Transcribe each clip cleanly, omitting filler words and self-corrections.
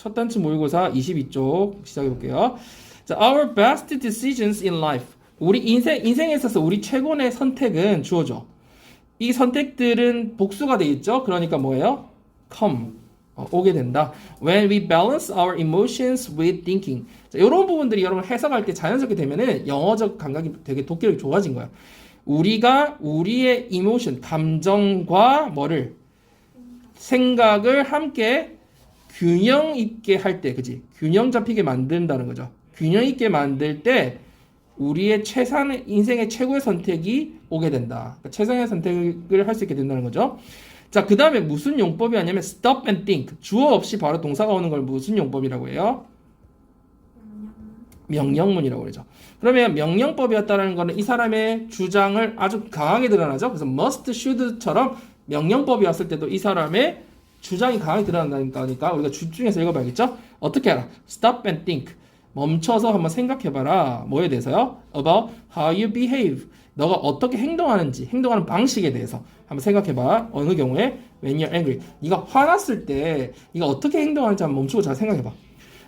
첫 단추 모의고사 22쪽 시작해 볼게요. 자, our best decisions in life. 우리 인생에 있어서 우리 최고의 선택은 주어져. 이 선택들은 복수가 돼 있죠. 그러니까 뭐예요? come. 오게 된다. When we balance our emotions with thinking. 자, 이런 부분들이 여러분 해석할 때 자연스럽게 되면은 영어적 감각이 되게 독해력이 좋아진 거야. 우리가 우리의 이모션, 감정과 뭐를 생각을 함께 균형 있게 할 때, 그지? 균형 잡히게 만든다는 거죠. 균형 있게 만들 때 우리의 인생의 최고의 선택이 오게 된다. 그러니까 최상의 선택을 할 수 있게 된다는 거죠. 자, 그 다음에 무슨 용법이 아니면 stop and think. 주어 없이 바로 동사가 오는 걸 무슨 용법이라고 해요? 명령문이라고 그러죠. 그러면 명령법이었다는 거는 이 사람의 주장을 아주 강하게 드러나죠. 그래서 must, should처럼 명령법이었을 때도 이 사람의 주장이 강하게 드러난다니까 우리가 집중해서 읽어봐야겠죠? 어떻게 알아? stop and think. 멈춰서 한번 생각해봐라. 뭐에 대해서요? about how you behave. 너가 어떻게 행동하는지, 행동하는 방식에 대해서 한번 생각해봐. 어느 경우에 when you're angry. 네가 화났을 때 네가 어떻게 행동하는지 한번 멈추고 잘 생각해봐.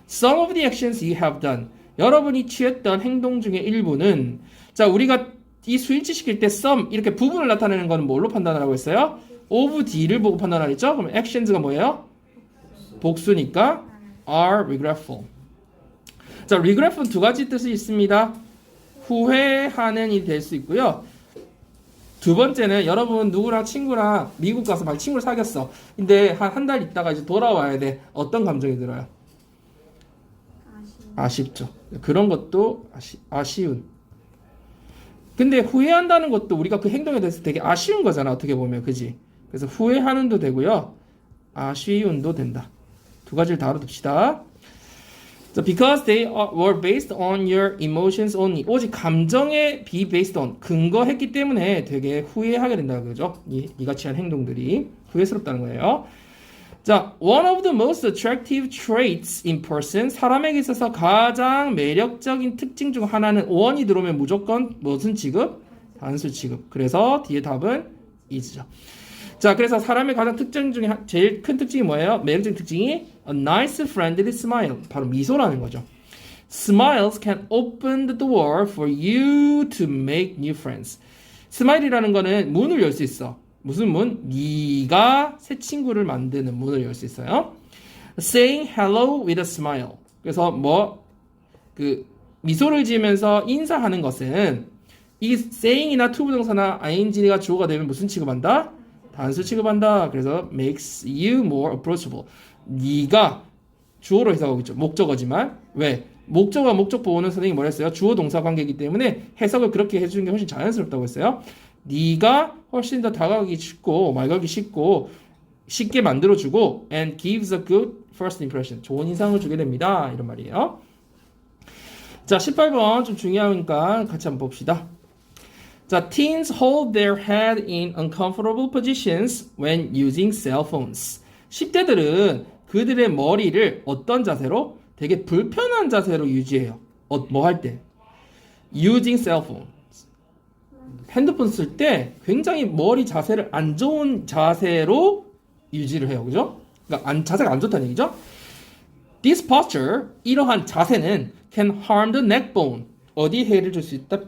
Some of the actions you have done. 여러분이 취했던 행동 중에 일부는 자, 우리가 이 스위치 시킬 때 some 이렇게 부분을 나타내는 거는 뭘로 판단하라고 했어요? of D를 보고 판단하랬죠? 그럼 actions가 뭐예요? 복수니까 are regretful. 자, regretful 두 가지 뜻이 있습니다. 후회하는이 될 수 있고요. 두 번째는 여러분 누구랑 친구랑 미국 가서 막 친구를 사귀었어. 근데 한 달 있다가 이제 돌아와야 돼. 어떤 감정이 들어요? 아쉽죠. 그런 것도 아쉬운. 근데 후회한다는 것도 우리가 그 행동에 대해서 되게 아쉬운 거잖아. 어떻게 보면. 그지? 그래서 후회하는도 되고요. 아쉬운도 된다. 두 가지를 다뤄둡시다. So because they were based on your emotions only. 오직 감정에 be based on. 근거했기 때문에 되게 후회하게 된다는 거죠. 이가 취한 행동들이 후회스럽다는 거예요. 자, one of the most attractive traits in person. 사람에게 있어서 가장 매력적인 특징 중 하나는 on이 들어오면 무조건 무슨 취급? 단수 취급. 그래서 뒤에 답은 is죠. 자, 그래서 사람의 가장 특징 중에 제일 큰 특징이 뭐예요? 매력적인 특징이 a nice friendly smile. 바로 미소라는 거죠. Smiles can open the door for you to make new friends. 스마일이라는 거는 문을 열 수 있어. 무슨 문? 네가 새 친구를 만드는 문을 열 수 있어요. Saying hello with a smile. 그래서 미소를 지으면서 인사하는 것은 이 saying이나 to 부동사나 ing가 주어가 되면 무슨 취급한다? 단수 취급한다. 그래서 makes you more approachable. 네가 주어로 해석하고 있죠. 목적어지만 왜? 목적어와 목적 보호는 선생님이 뭐라 했어요? 주어 동사 관계이기 때문에 해석을 그렇게 해주는 게 훨씬 자연스럽다고 했어요. 네가 훨씬 더 다가가기 쉽고 말 걸기 쉽고 쉽게 만들어주고 and gives a good first impression. 좋은 인상을 주게 됩니다. 이런 말이에요. 자, 18번 좀 중요하니까 같이 한번 봅시다. 자, teens hold their head in uncomfortable positions when using cell phones. 10대들은 그들의 머리를 어떤 자세로? 되게 불편한 자세로 유지해요. 뭐 할 때? using cell phone. 핸드폰 쓸 때 굉장히 머리 자세를 안 좋은 자세로 유지를 해요. 그죠? 그러니까 자세가 안 좋다는 얘기죠? This posture, 이러한 자세는 can harm the neck bone. 어디에 해를 줄 수 있다?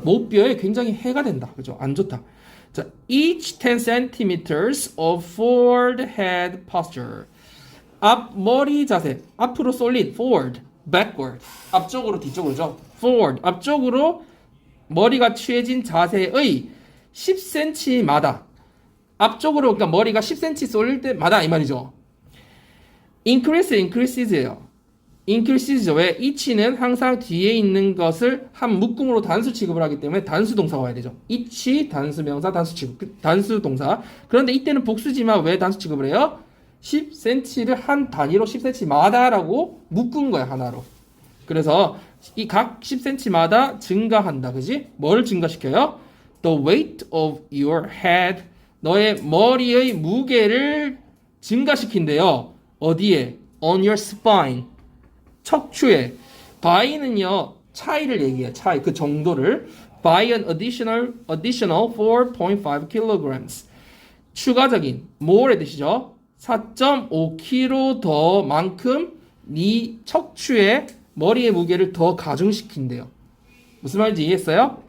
목뼈에 굉장히 해가 된다. 그죠? 안 좋다. 자, each 10 centimeters of forward head posture. 앞머리 자세. 앞으로 solid, forward, backward. 앞쪽으로 뒤쪽으로죠. forward, 앞쪽으로 머리가 취해진 자세의 10cm마다 앞쪽으로 그러니까 머리가 10cm 쏠릴 때마다 이 말이죠. increases예요. increases죠. 왜? each는 항상 뒤에 있는 것을 한 묶음으로 단수 취급을 하기 때문에 단수 동사가 와야 되죠. each 단수 명사 단수 취급 단수 동사. 그런데 이때는 복수지만 왜 단수 취급을 해요? 10cm를 한 단위로 10cm마다라고 묶은 거야 하나로. 그래서 이 각 10cm마다 증가한다. 그지? 뭘 증가시켜요? The weight of your head. 너의 머리의 무게를 증가시킨대요. 어디에? On your spine. 척추에. by는요. 차이를 얘기해요. 차이. 그 정도를. by an additional 4.5 kilograms. 추가적인 more의 뜻이죠. 4.5kg 더 만큼 네 척추의 머리의 무게를 더 가중시킨대요. 무슨 말인지 이해했어요?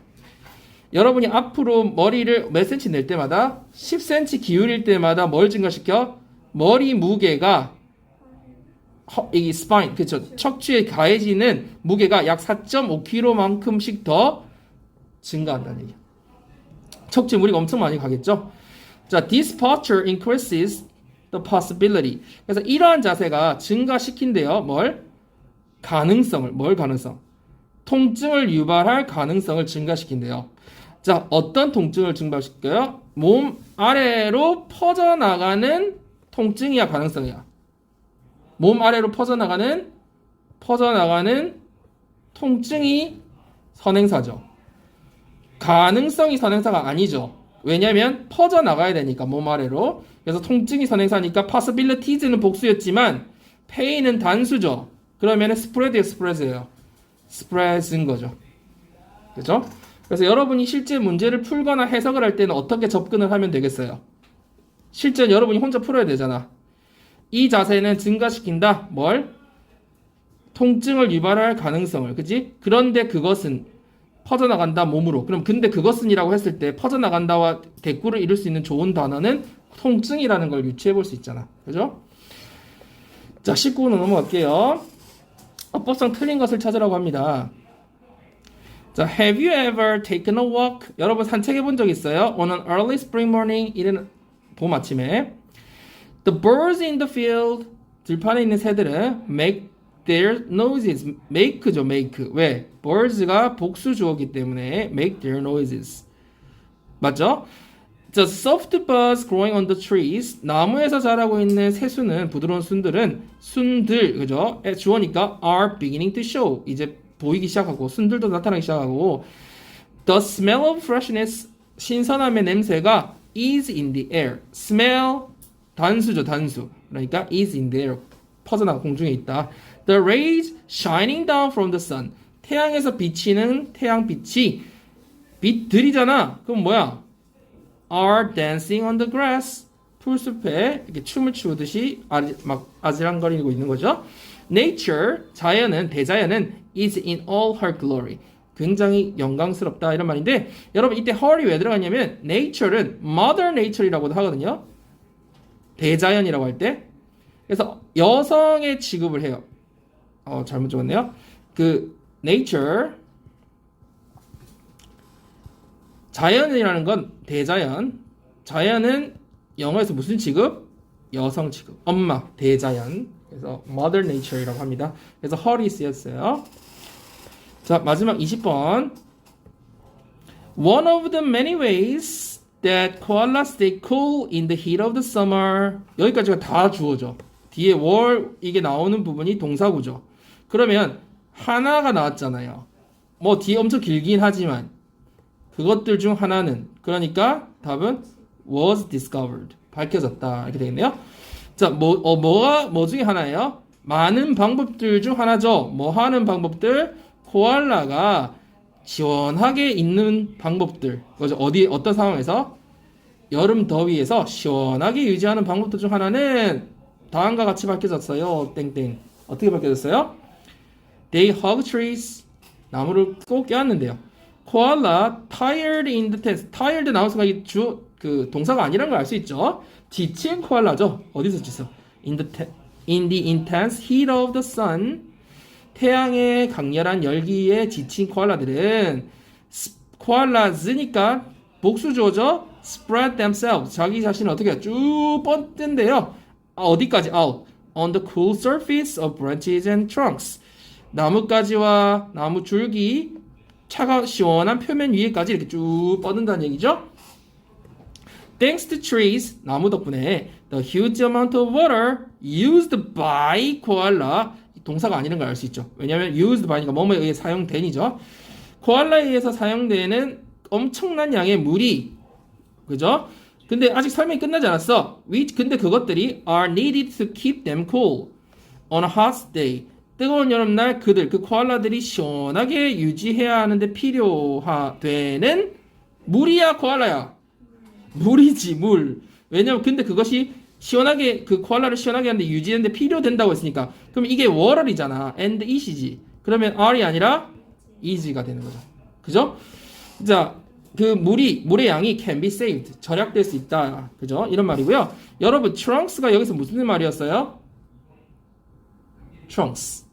여러분이 앞으로 머리를 몇 cm 낼 때마다 10cm 기울일 때마다 뭘 증가시켜? 머리 무게가 이 스파인, 그쵸? 척추에 가해지는 무게가 약 4.5kg만큼씩 더 증가한다는 얘기야. 척추에 무리가 엄청 많이 가겠죠? 자, this posture increases the possibility. 그래서 이러한 자세가 증가시킨대요. 뭘? 가능성을. 뭘 가능성? 통증을 유발할 가능성을 증가시킨대요. 자, 어떤 통증을 증가시켜요? 몸 아래로 퍼져나가는 통증이야, 가능성이야? 몸 아래로 퍼져나가는 통증이 선행사죠. 가능성이 선행사가 아니죠. 왜냐하면 퍼져나가야 되니까 몸 아래로. 그래서 통증이 선행사니까 possibilities는 복수였지만 pain은 단수죠. 그러면 spread예요, spread예요. spread인 거죠. 그죠? 그래서 여러분이 실제 문제를 풀거나 해석을 할 때는 어떻게 접근을 하면 되겠어요? 실제 여러분이 혼자 풀어야 되잖아. 이 자세는 증가시킨다. 뭘? 통증을 유발할 가능성을. 그지? 그런데 그것은 퍼져나간다 몸으로. 그럼 근데 그것은이라고 했을 때 퍼져나간다와 대꾸를 이룰 수 있는 좋은 단어는 통증이라는 걸 유추해 볼 수 있잖아. 그죠? 자, 19는 넘어갈게요. 어법상 틀린 것을 찾으라고 합니다. 자, have you ever taken a walk? 여러분 산책해 본 적 있어요? On an early spring morning, 이른 봄 아침에. The birds in the field, 들판에 있는 새들은 make their noises. make죠, make. 왜? birds가 복수 주어기 때문에 make their noises. 맞죠? The soft buds growing on the trees. 나무에서 자라고 있는 새수는, 부드러운 순들은, 순들, 그죠? 주어니까 are beginning to show. 이제 보이기 시작하고, 순들도 나타나기 시작하고. The smell of freshness. 신선함의 냄새가 is in the air. smell, 단수죠, 단수. 그러니까 is in the air. 퍼져나가 공중에 있다. The rays shining down from the sun. 태양에서 비치는 태양빛이 빛들이잖아. 그럼 뭐야? Are dancing on the grass. 풀숲에 이렇게 춤을 추듯이 막 아지랑거리고 있는 거죠. Nature, 자연은, 대자연은 is in all her glory. 굉장히 영광스럽다 이런 말인데 여러분 이때 her이 왜 들어갔냐면 nature는 mother nature이라고도 하거든요. 대자연이라고 할 때. 그래서 여성의 취급을 해요. 잘못 적었네요. 그 nature 자연이라는 건 대자연. 자연은 영어에서 무슨 취급? 여성 취급. 엄마, 대자연. 그래서 mother nature이라고 합니다. 그래서 her이 쓰였어요. 자, 마지막 20번. One of the many ways that koalas stay cool in the heat of the summer. 여기까지가 다 주어져. 뒤에 were 이게 나오는 부분이 동사구죠. 그러면 하나가 나왔잖아요. 뭐 뒤에 엄청 길긴 하지만 그것들 중 하나는 그러니까 답은 was discovered. 밝혀졌다. 이렇게 되겠네요. 자, 뭐 중에 하나예요? 많은 방법들 중 하나죠. 뭐 하는 방법들? 코알라가 시원하게 있는 방법들. 그죠? 어떤 상황에서? 여름 더위에서 시원하게 유지하는 방법들 중 하나는 다음과 같이 밝혀졌어요. 땡땡. 어떻게 밝혀졌어요? They hug trees. 나무를 꼭 껴안는데요. 코알라 tired in the test. tired 나온 순간 그 동사가 아니라는 걸 알 수 있죠. 지친 코알라죠. 어디서 지쳐? In the intense heat of the sun. 태양의 강렬한 열기에 지친 코알라들은 코알라즈니까 복수조죠. spread themselves. 자기 자신을 어떻게 쭉 뻗는데요. 어디까지? out. on the cool surface of branches and trunks. 나뭇가지와 나무 줄기 시원한 표면 위에까지 이렇게 쭉 뻗는다는 얘기죠. Thanks to trees, 나무 덕분에 the huge amount of water used by koala, 동사가 아니라는 걸 알 수 있죠. 왜냐하면 used by니까 뭐뭐에 의해 사용된이죠. 코알라에 의해서 사용되는 엄청난 양의 물이, 그죠? 근데 아직 설명이 끝나지 않았어. 근데 그것들이 are needed to keep them cool on a hot day. 뜨거운 여름날 그 코알라들이 시원하게 유지해야 하는데 필요되는 물이야, 코알라야? 물이지, 물. 왜냐면 근데 그것이 시원하게 그 코알라를 시원하게 하는데 유지하는데 필요된다고 했으니까 그럼 이게 water이잖아. and it이지. 그러면 are이 아니라 is가 되는 거죠. 그죠? 자, 그 물의 양이 can be saved. 절약될 수 있다. 그죠? 이런 말이고요. 여러분, trunks가 여기서 무슨 말이었어요? trunks.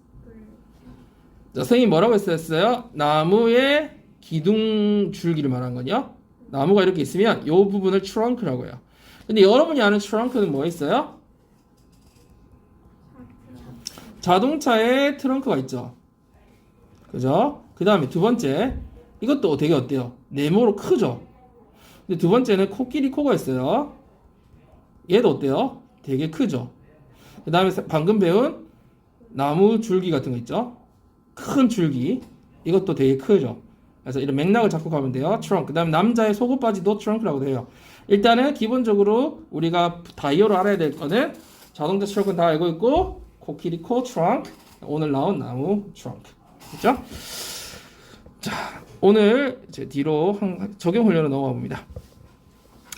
자, 선생님이 뭐라고 했었어요? 나무의 기둥 줄기를 말한 거냐? 나무가 이렇게 있으면 이 부분을 trunk라고 해요. 근데 여러분이 아는 트렁크는 뭐 있어요? 자동차에 트렁크가 있죠. 그죠? 그 다음에 두 번째, 이것도 되게 어때요? 네모로 크죠? 근데 두 번째는 코끼리 코가 있어요. 얘도 어때요? 되게 크죠? 그 다음에 방금 배운 나무 줄기 같은 거 있죠? 큰 줄기. 이것도 되게 크죠? 그래서 이런 맥락을 잡고 가면 돼요. 트렁크. 그 다음에 남자의 속옷 바지도 트렁크라고 해요. 일단은 기본적으로 우리가 다이어로 알아야 될 거는 자동차 트렁크는 다 알고 있고 코끼리 코 트렁크, 오늘 나온 나무 트렁크. 그렇죠? 자, 오늘 이제 뒤로 적용 훈련으로 넘어가 봅니다.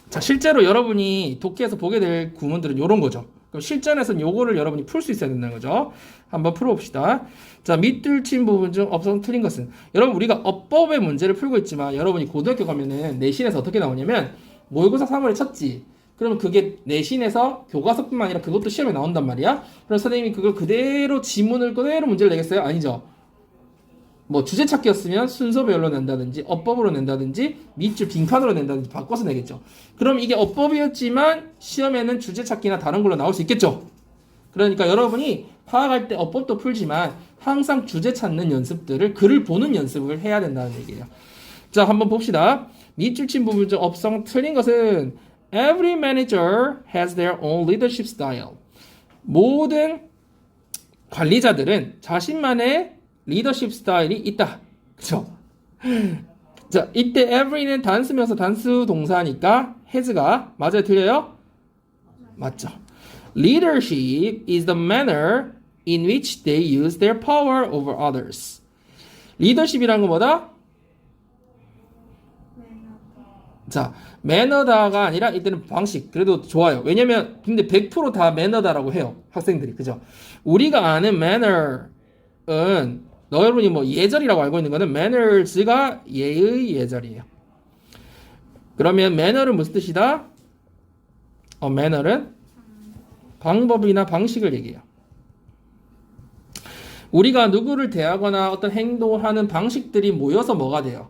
자, 실제로 여러분이 독해에서 보게 될 구문들은 이런 거죠. 그럼 실전에서는 요거를 여러분이 풀 수 있어야 된다는 거죠. 한번 풀어봅시다. 자, 밑줄친 부분 중 업성 틀린 것은, 여러분 우리가 어법의 문제를 풀고 있지만 여러분이 고등학교 가면은 내신에서 어떻게 나오냐면 모의고사 3월에 쳤지. 그러면 그게 내신에서 교과서뿐만 아니라 그것도 시험에 나온단 말이야. 그럼 선생님이 그걸 그대로 지문을 그대로 문제를 내겠어요? 아니죠. 뭐 주제 찾기였으면 순서별로 낸다든지 어법으로 낸다든지 밑줄 빈칸으로 낸다든지 바꿔서 내겠죠. 그럼 이게 어법이었지만 시험에는 주제 찾기나 다른 걸로 나올 수 있겠죠. 그러니까 여러분이 파악할 때 어법도 풀지만 항상 주제 찾는 연습들을, 글을 보는 연습을 해야 된다는 얘기예요. 자, 한번 봅시다. 밑줄 친 부분 중 업성 틀린 것은 Every manager has their own leadership style. 모든 관리자들은 자신만의 리더십 스타일이 있다. 그쵸? 자, 이때 every는 단수명사 단수 동사니까 has가 맞아요? 틀려요? 맞죠. Leadership is the manner in which they use their power over others. 리더십이란 건 뭐다? 자, 매너다가 아니라 이때는 방식. 그래도 좋아요. 왜냐면 근데 100% 다 매너다라고 해요. 학생들이. 그죠? 우리가 아는 매너는 여러분이 뭐 예절이라고 알고 있는 거는 manners가 예의 예절이에요. 그러면 매너는 무슨 뜻이다? 매너는 방법이나 방식을 얘기해요. 우리가 누구를 대하거나 어떤 행동하는 방식들이 모여서 뭐가 돼요?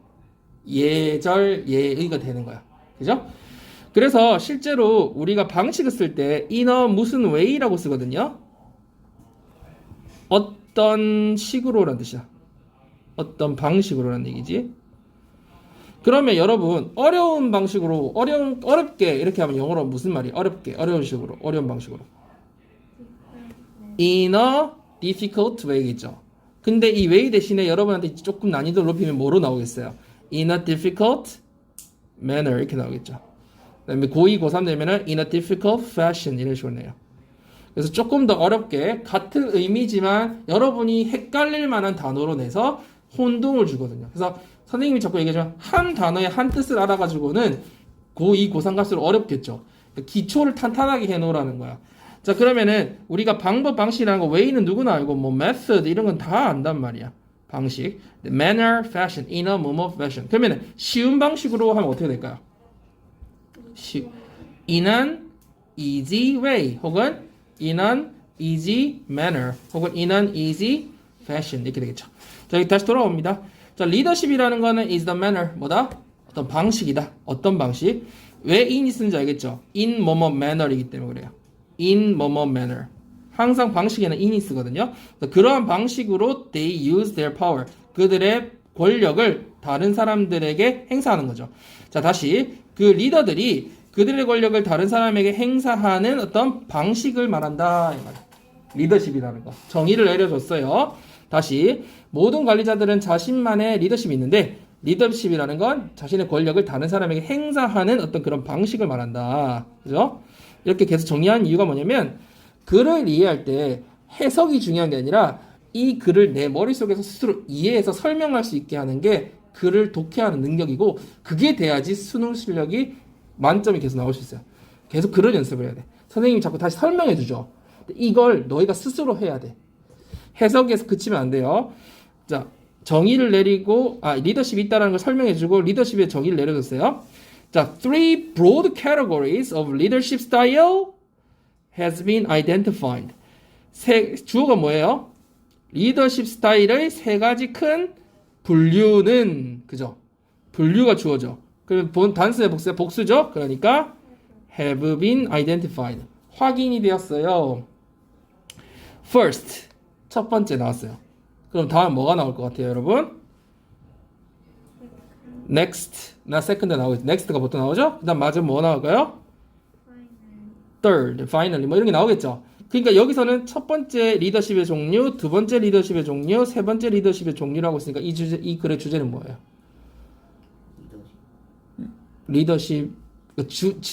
예절, 예의가 되는 거야. 그죠? 그래서 실제로 우리가 방식을 쓸 때 in a 무슨 way라고 쓰거든요. 어떤 식으로라는 뜻이야. 어떤 방식으로라는 얘기지. 그러면 여러분 어려운 방식으로 어렵게 이렇게 하면 영어로 무슨 말이야? 어렵게, 어려운 식으로, 어려운 방식으로. In a difficult way겠죠. 근데 이 way 대신에 여러분한테 조금 난이도를 높이면 뭐로 나오겠어요? In a difficult manner 이렇게 나오겠죠. 그다음에 고2, 고3 되면은 in a difficult fashion 이런 식으로 내요. 그래서 조금 더 어렵게 같은 의미지만 여러분이 헷갈릴 만한 단어로 내서 혼동을 주거든요. 그래서 선생님이 자꾸 얘기하지만 한 단어의 한 뜻을 알아가지고는 고2, 고3 갈수록 어렵겠죠. 기초를 탄탄하게 해놓으라는 거야. 자, 그러면은 우리가 방법, 방식이라는 거 way는 누구나 알고 뭐 method 이런 건 다 안단 말이야. 방식, manner, fashion, in a 뭐뭐 fashion. 그러면은 쉬운 방식으로 하면 어떻게 될까요? in an easy way 혹은 in an easy manner 혹은 in an easy fashion 이렇게 되겠죠. 자, 여기 다시 돌아옵니다. 자, 리더십이라는 거는 is the manner 뭐다? 어떤 방식이다. 어떤 방식? 왜 in이 쓰는지 알겠죠? in 뭐뭐 manner이기 때문에 그래요. in 뭐뭐 manner. 항상 방식에는 in이 쓰거든요. 그러한 방식으로 they use their power. 그들의 권력을 다른 사람들에게 행사하는 거죠. 자, 다시 그 리더들이 그들의 권력을 다른 사람에게 행사하는 어떤 방식을 말한다. 이 말이에요. 리더십이라는 거. 정의를 내려줬어요. 다시 모든 관리자들은 자신만의 리더십이 있는데 리더십이라는 건 자신의 권력을 다른 사람에게 행사하는 어떤 그런 방식을 말한다. 그죠? 이렇게 계속 정의한 이유가 뭐냐면 글을 이해할 때 해석이 중요한 게 아니라 이 글을 내 머릿속에서 스스로 이해해서 설명할 수 있게 하는 게 글을 독해하는 능력이고 그게 돼야지 수능 실력이 만점이 계속 나올 수 있어요. 계속 그런 연습을 해야 돼. 선생님이 자꾸 다시 설명해 주죠. 이걸 너희가 스스로 해야 돼. 해석에서 그치면 안 돼요. 자, 정의를 내리고 리더십이 있다는 걸 설명해 주고 리더십의 정의를 내려줬어요. 자, three broad categories of leadership style has been identified. 주어가 뭐예요? 리더십 스타일의 세 가지 큰 분류는 그죠? 분류가 주어죠. 그럼 단수의 복수죠? 그러니까 have been identified. 확인이 되었어요. First, 첫 번째 나왔어요. 그럼 다음 뭐가 나올 것 같아요, 여러분? Next, 나 second 나오겠죠. Next가 보통 나오죠? 그 다음 맞으면 뭐 나올까요? Third, finally 뭐 이런 게 나오겠죠. 그러니까 여기서는 첫 번째 리더십의 종류, 두 번째 리더십의 종류, 세 번째 리더십의 종류라고 했으니까 이 글의 주제는 뭐예요? 리더십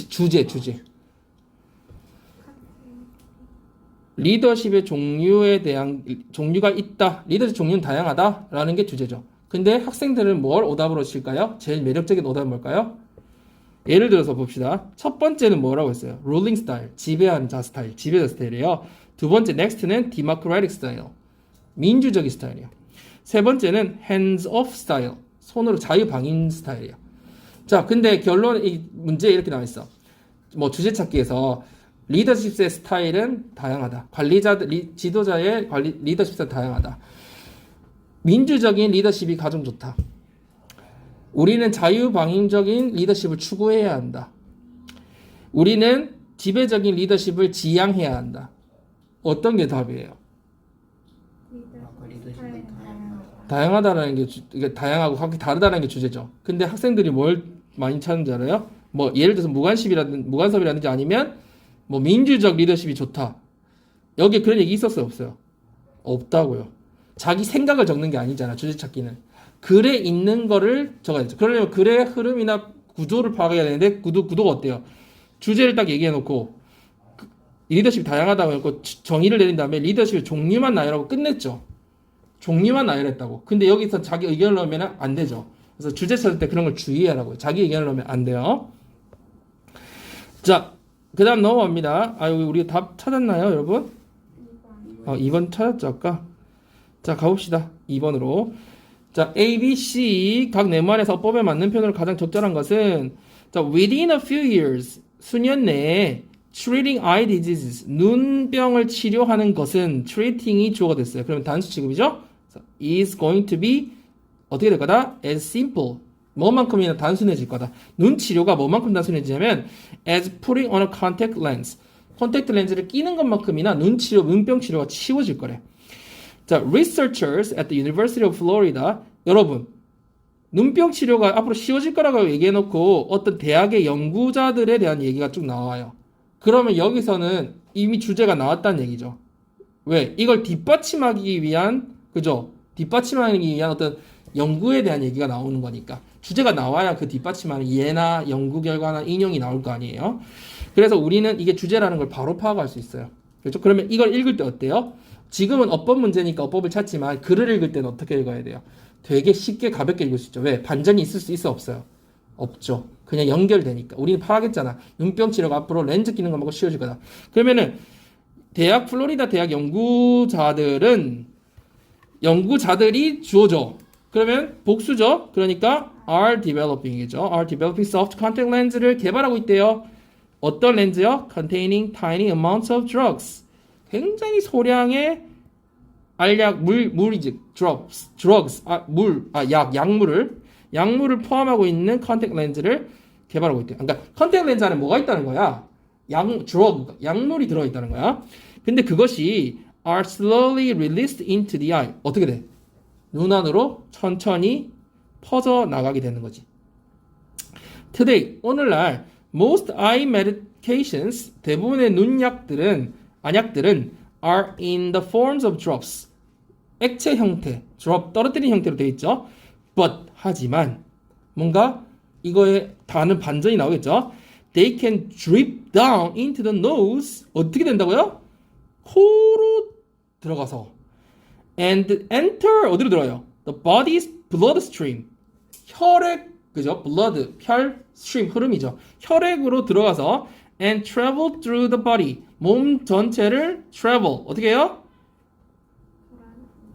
주제. 리더십의 종류에 대한 종류가 있다. 리더십 종류는 다양하다라는 게 주제죠. 근데 학생들은 뭘 오답으로 칠까요? 제일 매력적인 오답은 뭘까요? 예를 들어서 봅시다. 첫 번째는 뭐라고 했어요? 룰링 스타일, 지배자 스타일이에요. 두 번째 넥스트는 디모크라틱 스타일, 민주적인 스타일이에요. 세 번째는 hands off 스타일, 손으로 자유방임 스타일이에요. 자, 근데 결론 이 문제에 이렇게 나와 있어. 뭐 주제 찾기에서 리더십의 스타일은 다양하다. 지도자의 리더십 스타일은 다양하다. 민주적인 리더십이 가장 좋다. 우리는 자유방임적인 리더십을 추구해야 한다. 우리는 지배적인 리더십을 지향해야 한다. 어떤 게 답이에요? 다양하다라는 게 이게 다양하고 각기 다르다는 게 주제죠. 근데 학생들이 뭘 많이 찾는지 알아요? 뭐 예를 들어서 무간섭이라든지 아니면 뭐 민주적 리더십이 좋다. 여기에 그런 얘기 있었어요, 없어요? 없다고요. 자기 생각을 적는 게 아니잖아, 주제 찾기는. 글에 있는 거를 적어야죠. 그러려면 글의 흐름이나 구조를 파악해야 되는데 구도가 어때요? 주제를 딱 얘기해 놓고 리더십이 다양하다고 했고 정의를 내린 다음에 리더십의 종류만 나열하고 끝냈죠. 종류만 나열했다고. 근데 여기서 자기 의견을 넣으면 안 되죠. 그래서 주제 찾을 때 그런 걸 주의하라고요. 자기 의견을 넣으면 안 돼요. 자, 그 다음 넘어갑니다. 우리 답 찾았나요, 여러분? 2번 찾았죠, 아까? 자, 가봅시다. 2번으로. 자, A, B, C 각 네모안에서 어법에 맞는 표현으로 가장 적절한 것은 자, within a few years 수년 내에 treating eye diseases 눈병을 치료하는 것은 treating이 주어가 됐어요. 그러면 단수 취급이죠? is going to be 어떻게 될 거다? as simple 뭐만큼이나 단순해질 거다. 눈 치료가 뭐만큼 단순해지냐면 as putting on a contact lens 콘택트 렌즈를 끼는 것만큼이나 눈병 치료가 쉬워질 거래. 자, researchers at the University of Florida 여러분 눈병 치료가 앞으로 쉬워질 거라고 얘기해놓고 어떤 대학의 연구자들에 대한 얘기가 쭉 나와요. 그러면 여기서는 이미 주제가 나왔다는 얘기죠. 왜? 이걸 뒷받침하기 위한 그죠? 뒷받침하기 위한 어떤 연구에 대한 얘기가 나오는 거니까 주제가 나와야 그 뒷받침하는 예나 연구 결과나 인용이 나올 거 아니에요. 그래서 우리는 이게 주제라는 걸 바로 파악할 수 있어요. 그렇죠? 그러면 이걸 읽을 때 어때요? 지금은 어법 문제니까 어법을 찾지만 글을 읽을 때는 어떻게 읽어야 돼요? 되게 쉽게 가볍게 읽을 수 있죠. 왜? 반전이 있을 수 있어 없어요? 없죠. 그냥 연결되니까. 우리는 파악했잖아. 눈병 치료가 앞으로 렌즈 끼는 것만큼 쉬워질 거다. 그러면은 플로리다 대학 연구자들이 주어져. 그러면 복수죠. 그러니까 are developing이죠. are developing soft contact lens를 개발하고 있대요. 어떤 렌즈요? containing tiny amounts of drugs. 굉장히 소량의 알약, 물이지, 약물을 포함하고 있는 컨택 렌즈를 개발하고 있대요. 그러니까 컨택 렌즈 안에 뭐가 있다는 거야? 약물이 들어있다는 거야. 근데 그것이 are slowly released into the eye. 어떻게 돼? 눈 안으로 천천히 퍼져 나가게 되는 거지. Today, 오늘날 most eye medications, 대부분의 안약들은 are in the forms of drops. 액체 형태, drop, 떨어뜨리는 형태로 되어 있죠. But, 하지만, 뭔가 이거에 다른 반전이 나오겠죠. They can drip down into the nose. 어떻게 된다고요? 코로 들어가서 and enter, 어디로 들어요? The body's bloodstream. 혈액, 그죠? blood, 혈, stream, 흐름이죠. 혈액으로 들어가서 and travel through the body. 몸 전체를 travel. 어떻게 해요?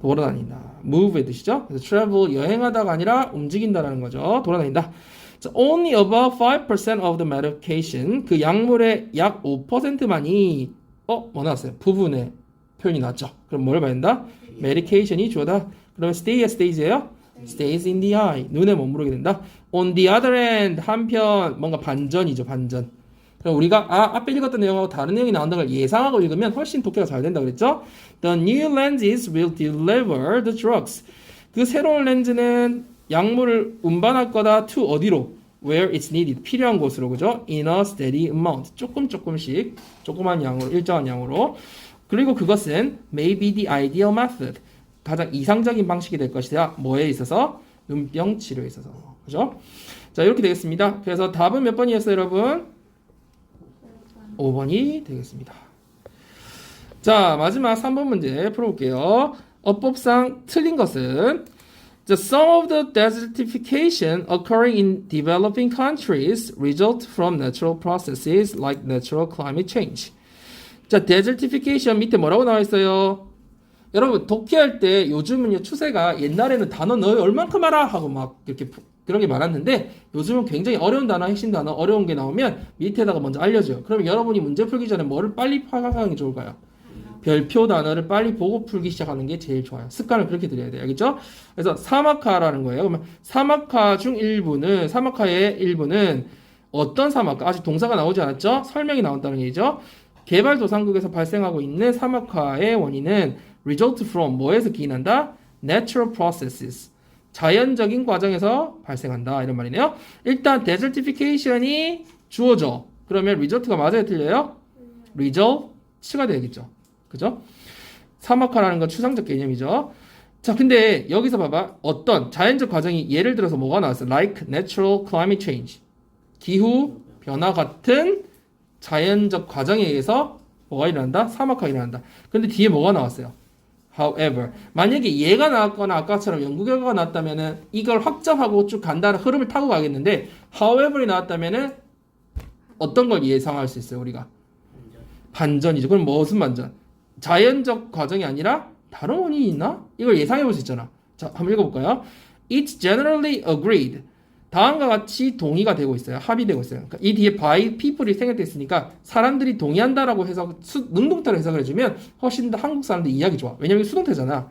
돌아다닌다. move의 뜻이죠. 그래서 travel 여행하다가 아니라 움직인다라는 거죠. 돌아다닌다. So only about 5% of the medication. 그 약물의 약 5%만이 뭐 나왔어요? 부분의 표현이 나왔죠. 그럼 뭘 봐야 된다? medication이 주어다. 그러면 stay at stays예요? stays in the eye. 눈에 머무르게 된다. On the other hand, 한편 뭔가 반전이죠. 반전. 그럼 우리가 앞에 읽었던 내용하고 다른 내용이 나온다는 걸 예상하고 읽으면 훨씬 독해가 잘 된다 그랬죠? The new lenses will deliver the drugs. 그 새로운 렌즈는 약물을 운반할 거다 to 어디로? Where it's needed. 필요한 곳으로. 그죠? In a steady amount. 조금씩 조그만 양으로 일정한 양으로. 그리고 그것은 may be the ideal method. 가장 이상적인 방식이 될 것이다. 뭐에 있어서? 눈병 치료에 있어서. 그죠? 자, 이렇게 되겠습니다. 그래서 답은 몇 번이었어요, 여러분? 5번이 되겠습니다. 자, 마지막 3번 문제 풀어볼게요. 어법상 틀린 것은 some of the desertification occurring in developing countries result from natural processes like natural climate change. 자, desertification 밑에 뭐라고 나와 있어요? 여러분, 독해할 때 요즘은요, 추세가 옛날에는 단어 넣어요. 얼만큼 알아? 하고 막 이렇게 그런 게 많았는데 요즘은 굉장히 어려운 단어, 핵심 단어, 어려운 게 나오면 밑에다가 먼저 알려줘요. 그러면 여러분이 문제 풀기 전에 뭐를 빨리 파악하는 게 좋을까요? 별표 단어를 빨리 보고 풀기 시작하는 게 제일 좋아요. 습관을 그렇게 들여야 돼요. 알겠죠? 그래서 사막화라는 거예요. 그러면 사막화 중 일부는, 사막화의 일부는 어떤 사막화? 아직 동사가 나오지 않았죠? 설명이 나온다는 얘기죠. 개발도상국에서 발생하고 있는 사막화의 원인은 result from 뭐에서 기인한다? natural processes. 자연적인 과정에서 발생한다. 이런 말이네요. 일단 desertification이 주어져. 그러면 result가 맞아요? 틀려요? result가 되겠죠. 그죠? 사막화라는 건 추상적 개념이죠. 자, 근데 여기서 봐봐. 어떤 자연적 과정이 예를 들어서 뭐가 나왔어? Like natural climate change. 기후 변화 같은 자연적 과정에 의해서 뭐가 일어난다? 사막화가 일어난다. 근데 뒤에 뭐가 나왔어요? However. 만약에 얘가 나왔거나 아까처럼 연구 결과가 나왔다면은 이걸 확정하고 쭉 간다는 흐름을 타고 가겠는데 however이 나왔다면은 어떤 걸 예상할 수 있어요, 우리가? 반전이죠. 그럼 무슨 반전? 자연적 과정이 아니라 다른 원인이 있나? 이걸 예상해 볼 수 있잖아. 자, 한번 읽어볼까요? It's generally agreed. 다음과 같이 동의가 되고 있어요. 합의되고 있어요. 그러니까 이 뒤에 by people이 생략됐으니까 사람들이 동의한다라고 해서 능동태로 해석을 해주면 훨씬 더 한국 사람들 이해하기 좋아. 왜냐면 수동태잖아.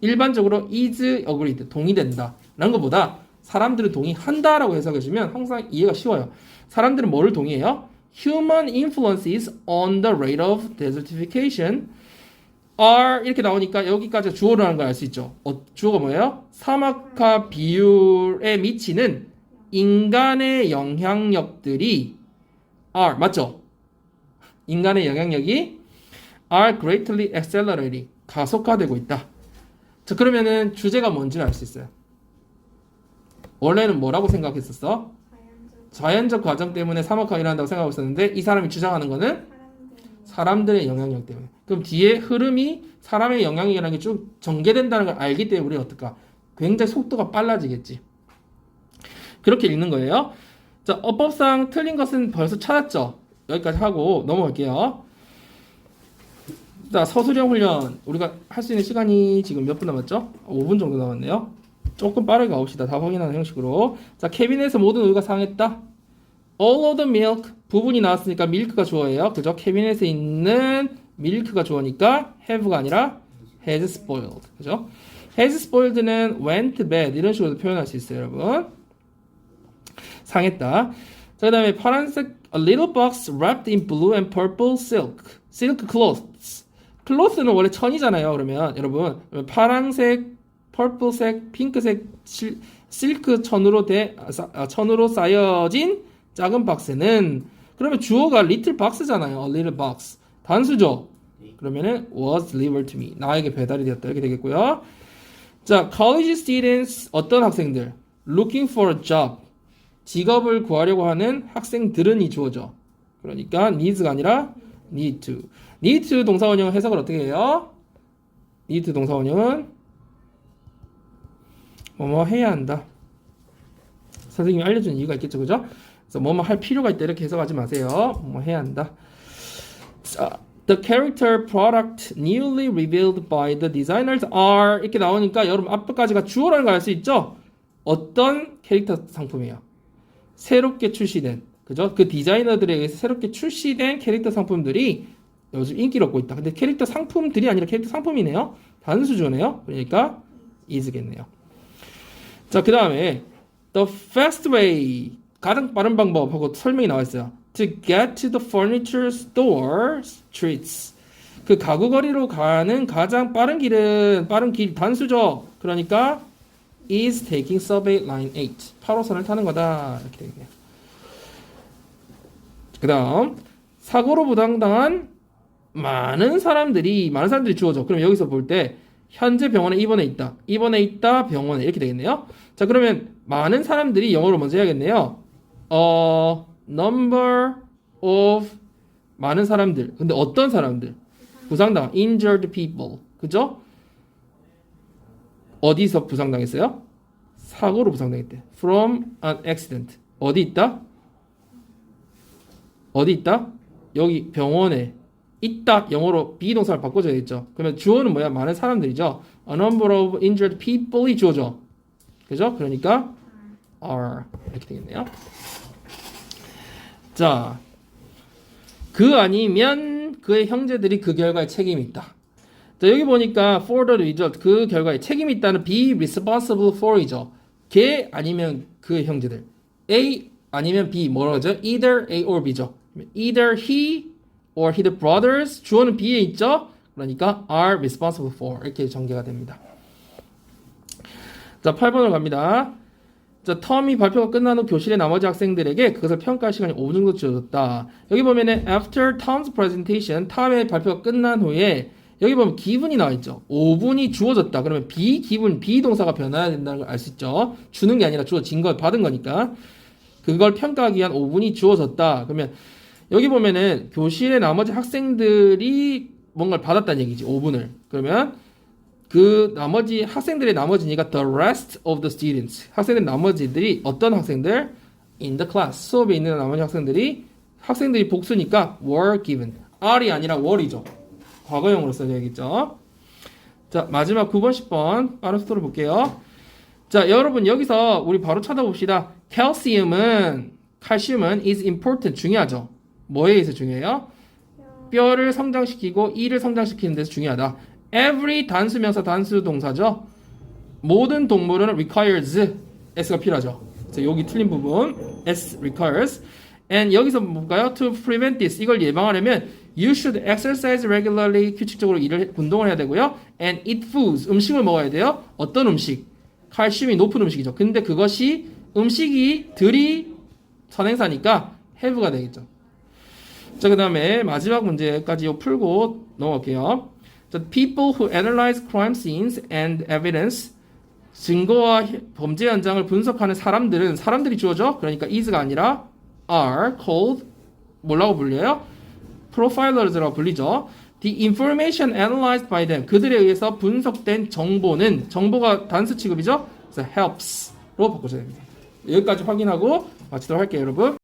일반적으로 is agreed, 동의된다 라는 것보다 사람들은 동의한다라고 해석해주면 항상 이해가 쉬워요. 사람들은 뭐를 동의해요? Human influences on the rate of desertification are 이렇게 나오니까 여기까지 주어라는 걸 알 수 있죠. 주어가 뭐예요? 사막화 비율에 미치는 인간의 영향력들이 are 맞죠? 인간의 영향력이 are greatly accelerating 가속화되고 있다. 자, 그러면은 주제가 뭔지를 알 수 있어요. 원래는 뭐라고 생각했었어? 자연적 과정 때문에 사막화가 일어난다고 생각하고 있었는데 이 사람이 주장하는 거는 사람들의 영향력 때문에. 그럼 뒤에 흐름이 사람의 영향력이라는 게 쭉 전개된다는 걸 알기 때문에 우리는 어떨까? 굉장히 속도가 빨라지겠지. 그렇게 읽는 거예요. 자, 어법상 틀린 것은 벌써 찾았죠? 여기까지 하고 넘어갈게요. 자, 서술형 훈련. 우리가 할 수 있는 시간이 지금 몇 분 남았죠? 5분 정도 남았네요. 조금 빠르게 가봅시다. 다 확인하는 형식으로. 자, 캐비넷에 모든 우유가 상했다. All of the milk. 부분이 나왔으니까 밀크가 주어예요. 그죠? 캐비넷에 있는 밀크가 주어니까 have가 아니라 has spoiled. 그죠? has spoiled는 went bad. 이런 식으로 표현할 수 있어요, 여러분. 상했다. 자, 그 다음에 파란색 a little box wrapped in blue and purple silk cloths. cloth는 원래 천이잖아요. 그러면 여러분 파란색, purple색, 핑크색 실크 천으로 쌓여진 작은 박스는 그러면 주어가 little box잖아요. a little box. 단수죠. 그러면은 was delivered to me. 나에게 배달이 되었다. 이렇게 되겠고요. 자, college students 어떤 학생들? looking for a job. 직업을 구하려고 하는 학생들은 이 주어죠. 그러니까 needs가 아니라 need to. need to 동사원형 해석을 어떻게 해요? need to 동사원형은 뭐뭐 해야 한다. 선생님이 알려준 이유가 있겠죠, 그죠? 그래서 뭐뭐 할 필요가 있다 이렇게 해석하지 마세요. 뭐 해야 한다. 자, The character product newly revealed by the designers are 이렇게 나오니까 여러분 앞까지가 주어라는 걸 알 수 있죠? 어떤 캐릭터 상품이에요? 새롭게 출시된 그죠? 그 디자이너들에 의해서 새롭게 출시된 캐릭터 상품들이 요즘 인기를 얻고 있다. 근데 캐릭터 상품들이 아니라 캐릭터 상품이네요. 단수주어네요. 그러니까 is겠네요. 자, 그 다음에 the fast way 가장 빠른 방법하고 설명이 나와 있어요. To get to the furniture store streets. 그 가구 거리로 가는 가장 빠른 길은 빠른 길 단수죠. 그러니까 is taking subway line 8. 8호선을 타는 거다. 이렇게 되겠네요. 그다음 사고로 부상당한 많은 사람들이 주어져. 그럼 여기서 볼 때 현재 병원에 입원해 있다 병원에 이렇게 되겠네요. 자, 그러면 많은 사람들이 영어로 먼저 해야겠네요. number of 많은 사람들. 근데 어떤 사람들? 부상당한 injured people. 그죠? 어디서 부상당했어요? 사고로 부상당했대. From an accident. 어디 있다? 여기 병원에 있다. 영어로 비동사를 바꿔줘야 겠죠. 그러면 주어는 뭐야? 많은 사람들이죠. A number of injured people이 주어죠. 그죠? 그러니까 are 이렇게 되겠네요. 자, 그 아니면 그의 형제들이 그 결과에 책임이 있다. 자, 여기 보니까 for the result 그 결과에 책임이 있다는 be responsible for이죠. 걔 아니면 그의 형제들. A 아니면 B 뭐라고 하죠? Either A or B죠. Either he or his brothers 주어는 B에 있죠. 그러니까 are responsible for 이렇게 전개가 됩니다. 자, 8번으로 갑니다. 자, 텀이 발표가 끝난 후 교실의 나머지 학생들에게 그것을 평가할 시간이 5분 정도 주어졌다. 여기 보면은 after Tom's presentation, 탐의 발표가 끝난 후에 여기 보면 기분이 나와 있죠. 5분이 주어졌다. 그러면 기분, 비동사가 변해야 된다는 걸 알 수 있죠. 주는 게 아니라 주어진 걸 받은 거니까. 그걸 평가하기 위한 5분이 주어졌다. 그러면 여기 보면은 교실의 나머지 학생들이 뭔가를 받았다는 얘기지. 5분을. 그러면 그 나머지 학생들의 나머지니까 the rest of the students. 학생들 나머지들이 어떤 학생들? in the class. 수업에 있는 나머지 학생들이 복수니까 were given. are이 아니라 were이죠. 과거형으로 써야겠죠. 자, 마지막 9번, 10번 빠른 속도로 볼게요. 자, 여러분 여기서 우리 바로 찾아봅시다. 칼슘은 is important. 중요하죠. 뭐에 의해서 중요해요? 뼈를 성장시키고 이를 성장시키는 데서 중요하다. every 단수명사 단수동사죠. 모든 동물은 requires s가 필요하죠. 자, 여기 틀린 부분 s requires. and 여기서 볼까요? to prevent this 이걸 예방하려면 you should exercise regularly 규칙적으로 운동을 해야 되고요. and eat foods 음식을 먹어야 돼요. 어떤 음식? 칼슘이 높은 음식이죠. 근데 그것이 들이 선행사니까 have가 되겠죠. 자, 그 다음에 마지막 문제까지 풀고 넘어갈게요. 자, people who analyze crime scenes and evidence 증거와 범죄 현장을 분석하는 사람들이 주어져. 그러니까 is가 아니라 are called 뭐라고 불려요? profilers라고 불리죠. The information analyzed by them 그들에 의해서 분석된 정보가 단수 취급이죠. 그래서 helps로 바꿔줘야 됩니다. 여기까지 확인하고 마치도록 할게요, 여러분.